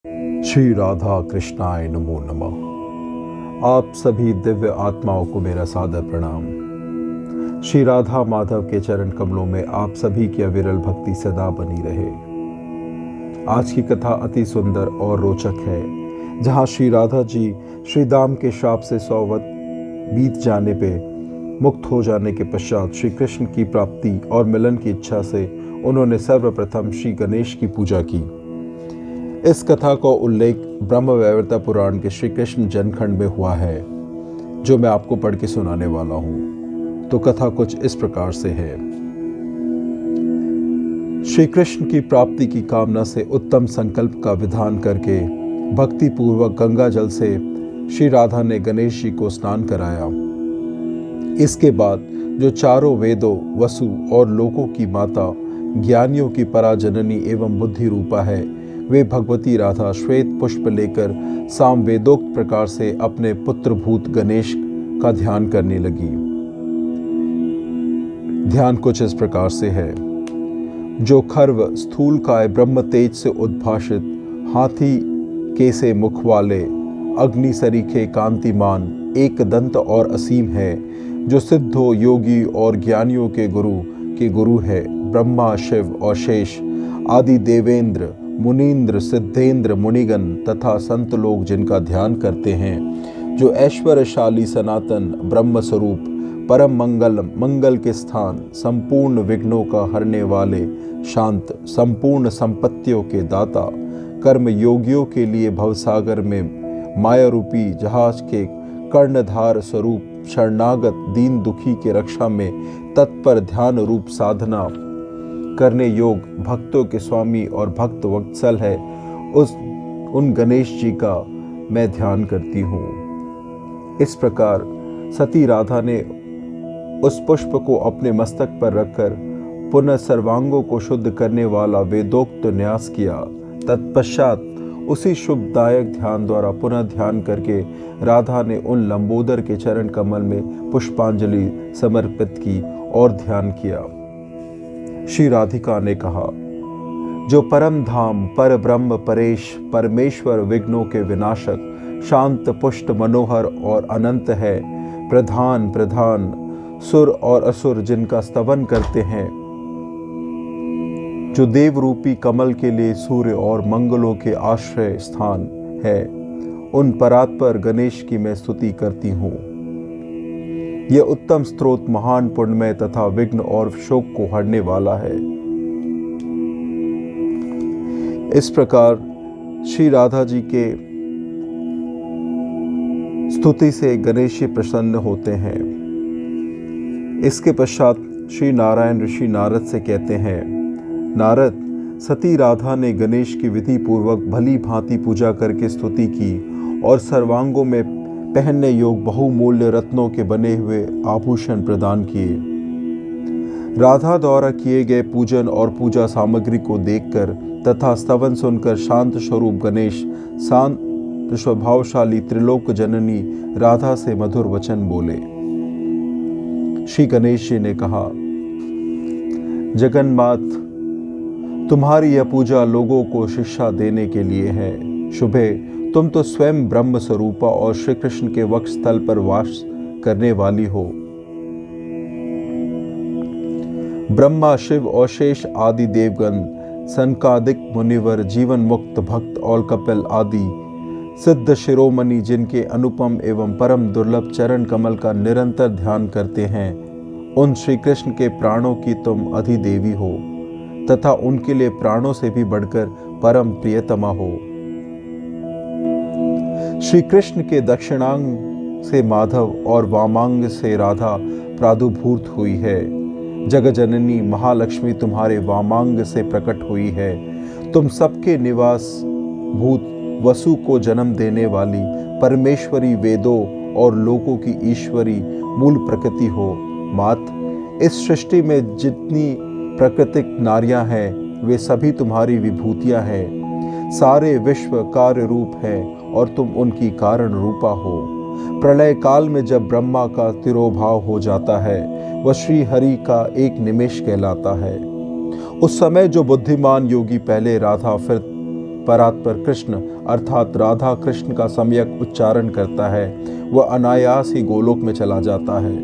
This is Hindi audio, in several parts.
श्री राधा कृष्णाय नमो नमः। आप सभी दिव्य आत्माओं को मेरा सादर प्रणाम। श्री राधा माधव के चरण कमलों में आप सभी की अविरल भक्ति सदा बनी रहे। आज की कथा अति सुंदर और रोचक है, जहाँ श्री राधा जी श्री दाम के श्राप से 100 वर्ष बीत जाने पे मुक्त हो जाने के पश्चात श्री कृष्ण की प्राप्ति और मिलन की इच्छा से उन्होंने सर्वप्रथम श्री गणेश की पूजा की। इस कथा का उल्लेख ब्रह्मवैवर्त पुराण के श्री कृष्ण जनखंड में हुआ है, जो मैं आपको पढ़ के सुनाने वाला हूँ। तो कथा कुछ इस प्रकार से है। श्री कृष्ण की प्राप्ति की कामना से उत्तम संकल्प का विधान करके भक्ति पूर्वक गंगा जल से श्री राधा ने गणेश जी को स्नान कराया। इसके बाद जो चारों वेदों, वसु और लोकों की माता, ज्ञानियों की पराजननी एवं बुद्धि रूपा है, वे भगवती राधा श्वेत पुष्प लेकर सामवेदोक्त प्रकार से अपने पुत्रभूत गणेश का ध्यान करने लगी। ध्यान कुछ इस प्रकार से है। जो खर्व स्थूल काय ब्रह्म तेज से उद्भाषित, हाथी के से मुख वाले, अग्नि सरीखे कांतिमान, एक दंत और असीम है, जो सिद्धों, योगी और ज्ञानियों के गुरु है, ब्रह्मा, शिव और शेष आदि देवेंद्र, मुनीन्द्र, सिद्धेंद्र, मुनिगण तथा संत लोग जिनका ध्यान करते हैं, जो ऐश्वर्यशाली सनातन ब्रह्म स्वरूप, परम मंगल के स्थान, संपूर्ण विघ्नों का हरने वाले, शांत, संपूर्ण संपत्तियों के दाता, कर्म योगियों के लिए भवसागर में माया रूपी जहाज के कर्णधार स्वरूप, शरणागत दीन दुखी के रक्षा में तत्पर ध्यान रूप साधना करने योग भक्तों के स्वामी और भक्त वत्सल है, उन गणेश जी का मैं ध्यान करती हूँ। इस प्रकार सती राधा ने उस पुष्प को अपने मस्तक पर रखकर पुनः सर्वांगों को शुद्ध करने वाला वेदोक्त न्यास किया। तत्पश्चात उसी शुभदायक ध्यान द्वारा पुनः ध्यान करके राधा ने उन लंबोदर के चरण कमल में पुष्पांजलि समर्पित की और ध्यान किया। श्री राधिका ने कहा, जो परम धाम, पर ब्रह्म परेश, परमेश्वर, विघ्नों के विनाशक, शांत, पुष्ट, मनोहर और अनंत है, प्रधान सुर और असुर जिनका स्तवन करते हैं, जो देव रूपी कमल के लिए सूर्य और मंगलों के आश्रय स्थान है, उन परात्पर गणेश की मैं स्तुति करती हूँ। यह उत्तम स्त्रोत महान पुण्यमय तथा विघ्न और शोक को हरने वाला है। इस प्रकार श्री राधा जी के स्तुति से गणेश जी प्रसन्न होते हैं। इसके पश्चात श्री नारायण ऋषि नारद से कहते हैं, नारद, सती राधा ने गणेश की विधि पूर्वक भली भांति पूजा करके स्तुति की और सर्वांगों में पहनने योग बहुमूल्य रत्नों के बने हुए आभूषण प्रदान किए। राधा द्वारा किए गए पूजन और पूजा सामग्री को देखकर तथा स्तवन सुनकर शांत स्वरूप गणेश, शांत स्वभावशाली त्रिलोक जननी राधा से मधुर वचन बोले। श्री गणेश जी ने कहा, जगन्मात, तुम्हारी यह पूजा लोगों को शिक्षा देने के लिए है। शुभे, तुम तो स्वयं ब्रह्म स्वरूपा और श्री कृष्ण के वक्ष स्थल पर वास करने वाली हो। ब्रह्मा, शिव और शेष आदि देवगण, सनकादिक मुनिवर, जीवन मुक्त भक्त और कपिल आदि सिद्ध शिरोमणि जिनके अनुपम एवं परम दुर्लभ चरण कमल का निरंतर ध्यान करते हैं, उन श्री कृष्ण के प्राणों की तुम अधिदेवी हो तथा उनके लिए प्राणों से भी बढ़कर परम प्रियतमा हो। श्री कृष्ण के दक्षिणांग से माधव और वामांग से राधा प्रादुर्भूत हुई है। जगजननी महालक्ष्मी तुम्हारे वामांग से प्रकट हुई है। तुम सबके निवास भूत वसु को जन्म देने वाली परमेश्वरी, वेदों और लोकों की ईश्वरी मूल प्रकृति हो। मात, इस सृष्टि में जितनी प्राकृतिक नारियां हैं, वे सभी तुम्हारी विभूतियां हैं। सारे विश्व कार्य रूप है और तुम उनकी कारण रूपा हो। प्रलय काल में जब ब्रह्मा का तिरोभाव हो जाता है, वह श्री हरि का एक निमेष कहलाता है। उस समय जो बुद्धिमान योगी पहले राधा फिर परात्पर कृष्ण अर्थात राधा कृष्ण का सम्यक उच्चारण करता है वह अनायास ही गोलोक में चला जाता है।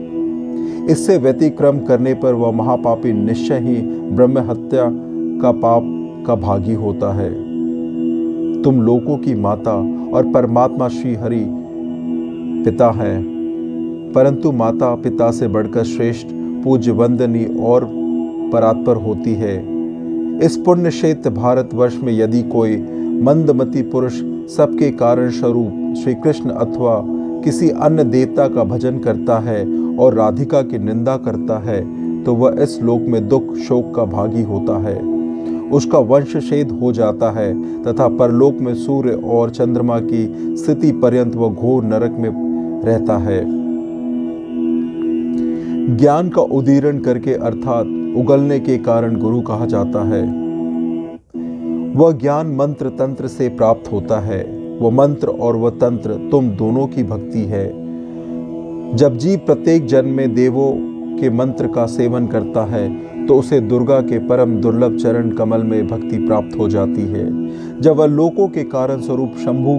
इससे व्यतिक्रम करने पर वह महापापी निश्चय ही ब्रह्म हत्या का पाप का भागी होता है। तुम लोगों की माता और परमात्मा श्री हरि पिता है, परंतु माता पिता से बढ़कर श्रेष्ठ पूज्य वंदनीय और परात्पर होती है। इस पुण्य क्षेत्र भारतवर्ष में यदि कोई मंदमती पुरुष सबके कारण स्वरूप श्री कृष्ण अथवा किसी अन्य देवता का भजन करता है और राधिका की निंदा करता है तो वह इस लोक में दुख शोक का भागी होता है। उसका वंशछेद हो जाता है तथा परलोक में सूर्य और चंद्रमा की स्थिति पर्यंत वह घोर नरक में रहता है। ज्ञान का उदीरण करके अर्थात उगलने के कारण गुरु कहा जाता है। वह ज्ञान मंत्र तंत्र से प्राप्त होता है। वह मंत्र और वह तंत्र तुम दोनों की भक्ति है। जब जीव प्रत्येक जन्म में देवों के मंत्र का सेवन करता है तो उसे दुर्गा के परम दुर्लभ चरण कमल में भक्ति प्राप्त हो जाती है। जब वह लोकों के कारण स्वरूप शंभु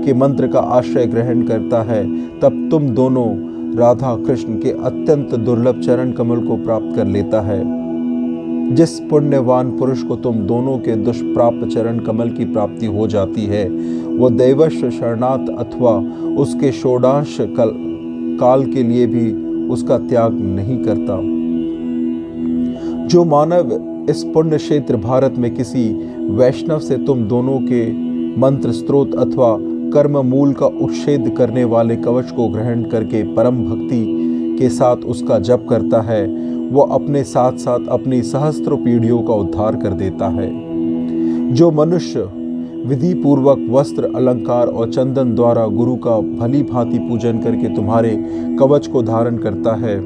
के मंत्र का आश्रय ग्रहण करता है तब तुम दोनों राधा कृष्ण के अत्यंत दुर्लभ चरण कमल को प्राप्त कर लेता है। जिस पुण्यवान पुरुष को तुम दोनों के दुष्प्राप्त चरण कमल की प्राप्ति हो जाती है वह दैवश शरणार्थ अथवा उसके षोडश काल के लिए भी उसका त्याग नहीं करता। जो मानव इस पुण्य क्षेत्र भारत में किसी वैष्णव से तुम दोनों के मंत्र स्त्रोत अथवा कर्म मूल का उच्छेद करने वाले कवच को ग्रहण करके परम भक्ति के साथ उसका जप करता है वह अपने साथ साथ अपनी सहस्त्र पीढ़ियों का उद्धार कर देता है। जो मनुष्य विधि पूर्वक वस्त्र अलंकार और चंदन द्वारा गुरु का भली भांति पूजन करके तुम्हारे कवच को धारण करता है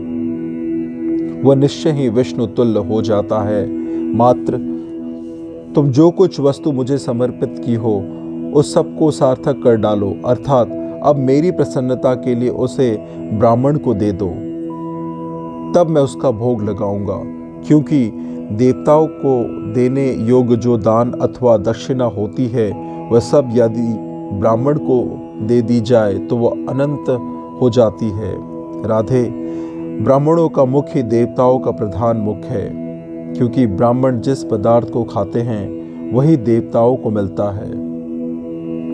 वह निश्चय ही विष्णु तुल्य हो जाता है। मात्र तुम जो कुछ वस्तु मुझे समर्पित की हो उस सब को सार्थक कर डालो अर्थात अब मेरी प्रसन्नता के लिए उसे ब्राह्मण को दे दो, तब मैं उसका भोग लगाऊंगा। क्योंकि देवताओं को देने योग्य जो दान अथवा दक्षिणा होती है वह सब यदि ब्राह्मण को दे दी जाए तो वह अनंत हो जाती है। राधे, ब्राह्मणों का मुख्य देवताओं का प्रधान मुख है, क्योंकि ब्राह्मण जिस पदार्थ को खाते हैं वही देवताओं को मिलता है।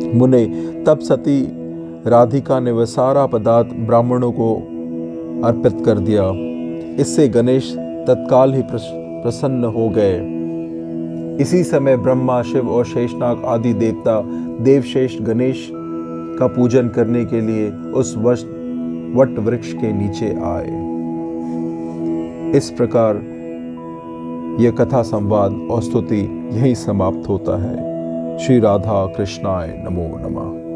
मुने, तब सती राधिका ने वह सारा पदार्थ ब्राह्मणों को अर्पित कर दिया। इससे गणेश तत्काल ही प्रसन्न हो गए। इसी समय ब्रह्मा शिव और शेषनाग आदि देवता देवश्रेष्ठ गणेश का पूजन करने के लिए उस वट वृक्ष के नीचे आए। इस प्रकार यह कथा संवाद और स्तुति यहीं समाप्त होता है। श्री राधा कृष्णाय नमो नमः।